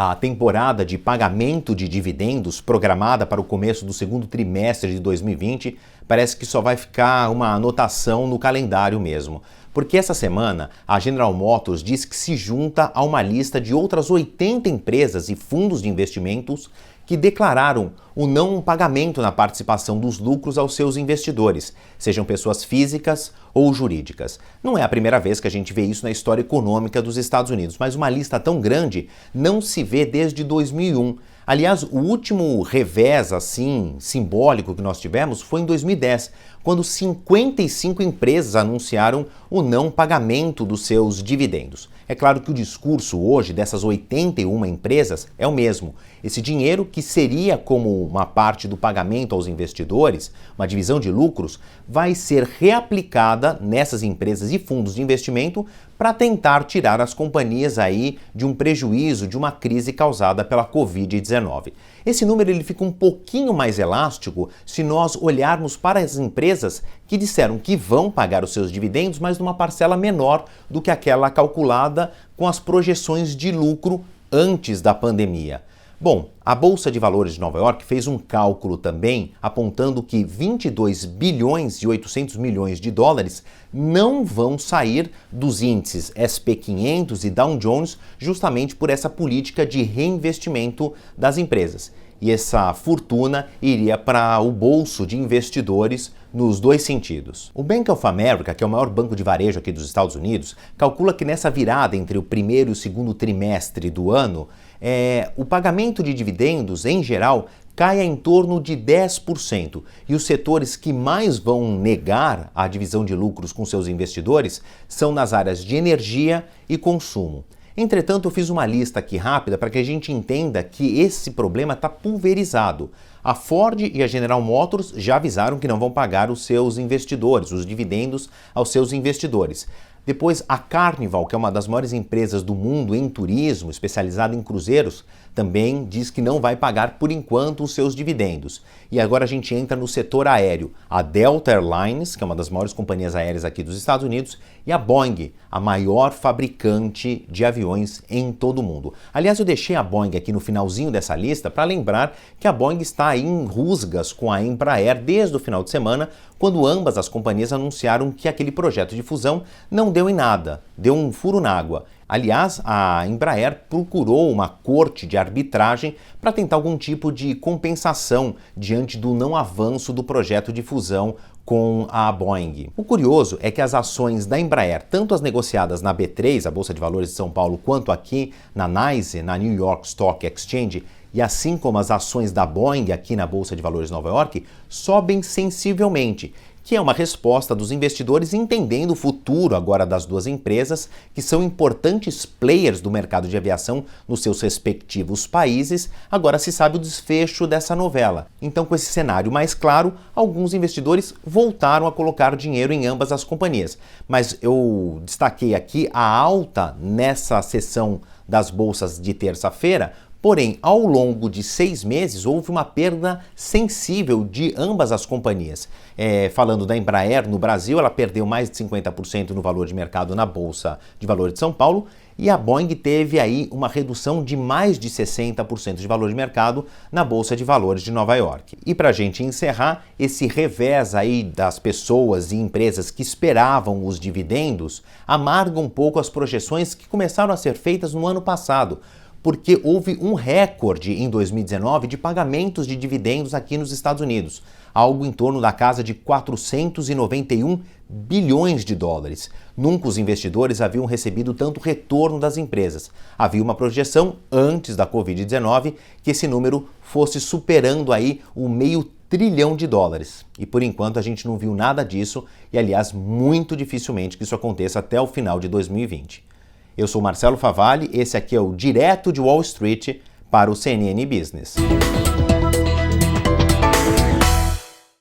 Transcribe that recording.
A temporada de pagamento de dividendos programada para o começo do segundo trimestre de 2020 parece que só vai ficar uma anotação no calendário mesmo. Porque essa semana a General Motors diz que se junta a uma lista de outras 80 empresas e fundos de investimentos que declararam o não pagamento na participação dos lucros aos seus investidores, sejam pessoas físicas ou jurídicas. Não é a primeira vez que a gente vê isso na história econômica dos Estados Unidos, mas uma lista tão grande não se vê desde 2001. Aliás, o último revés assim simbólico que nós tivemos foi em 2010, quando 55 empresas anunciaram o não pagamento dos seus dividendos. É claro que o discurso hoje dessas 81 empresas é o mesmo. Esse dinheiro, que seria como uma parte do pagamento aos investidores, uma divisão de lucros, vai ser reaplicada nessas empresas e fundos de investimento para tentar tirar as companhias aí de um prejuízo, de uma crise causada pela Covid-19. Esse número ele fica um pouquinho mais elástico se nós olharmos para as empresas que disseram que vão pagar os seus dividendos, mas numa parcela menor do que aquela calculada com as projeções de lucro antes da pandemia. Bom, a Bolsa de Valores de Nova York fez um cálculo também apontando que 22 bilhões e 800 milhões de dólares não vão sair dos índices SP500 e Dow Jones justamente por essa política de reinvestimento das empresas. E essa fortuna iria para o bolso de investidores nos dois sentidos. O Bank of America, que é o maior banco de varejo aqui dos Estados Unidos, calcula que nessa virada entre o primeiro e o segundo trimestre do ano, o pagamento de dividendos, em geral, caia em torno de 10%. E os setores que mais vão negar a divisão de lucros com seus investidores são nas áreas de energia e consumo. Entretanto, eu fiz uma lista aqui rápida para que a gente entenda que esse problema está pulverizado. A Ford e a General Motors já avisaram que não vão pagar os seus investidores, os dividendos aos seus investidores. Depois, a Carnival, que é uma das maiores empresas do mundo em turismo, especializada em cruzeiros, também diz que não vai pagar por enquanto os seus dividendos. E agora a gente entra no setor aéreo. A Delta Airlines, que é uma das maiores companhias aéreas aqui dos Estados Unidos, e a Boeing, a maior fabricante de aviões em todo o mundo. Aliás, eu deixei a Boeing aqui no finalzinho dessa lista para lembrar que a Boeing está aí em rusgas com a Embraer desde o final de semana, quando ambas as companhias anunciaram que aquele projeto de fusão não deu em nada, deu um furo na água. Aliás, a Embraer procurou uma corte de arbitragem para tentar algum tipo de compensação diante do não avanço do projeto de fusão com a Boeing. O curioso é que as ações da Embraer, tanto as negociadas na B3, a Bolsa de Valores de São Paulo, quanto aqui na NYSE, na New York Stock Exchange, e assim como as ações da Boeing aqui na Bolsa de Valores de Nova York, sobem sensivelmente, que é uma resposta dos investidores entendendo o futuro agora das duas empresas, que são importantes players do mercado de aviação nos seus respectivos países. Agora se sabe o desfecho dessa novela. Então, com esse cenário mais claro, alguns investidores voltaram a colocar dinheiro em ambas as companhias. Mas eu destaquei aqui a alta nessa sessão das bolsas de terça-feira. Porém, ao longo de 6 meses, houve uma perda sensível de ambas as companhias. Falando da Embraer, no Brasil, ela perdeu mais de 50% no valor de mercado na Bolsa de Valores de São Paulo, e a Boeing teve aí uma redução de mais de 60% de valor de mercado na Bolsa de Valores de Nova York. E para a gente encerrar, esse revés aí das pessoas e empresas que esperavam os dividendos amarga um pouco as projeções que começaram a ser feitas no ano passado, porque houve um recorde em 2019 de pagamentos de dividendos aqui nos Estados Unidos, algo em torno da casa de 491 bilhões de dólares. Nunca os investidores haviam recebido tanto retorno das empresas. Havia uma projeção antes da Covid-19 que esse número fosse superando aí o $500 bilhão. E por enquanto a gente não viu nada disso e, aliás, muito dificilmente que isso aconteça até o final de 2020. Eu sou Marcelo Favalli, esse aqui é o Direto de Wall Street para o CNN Business.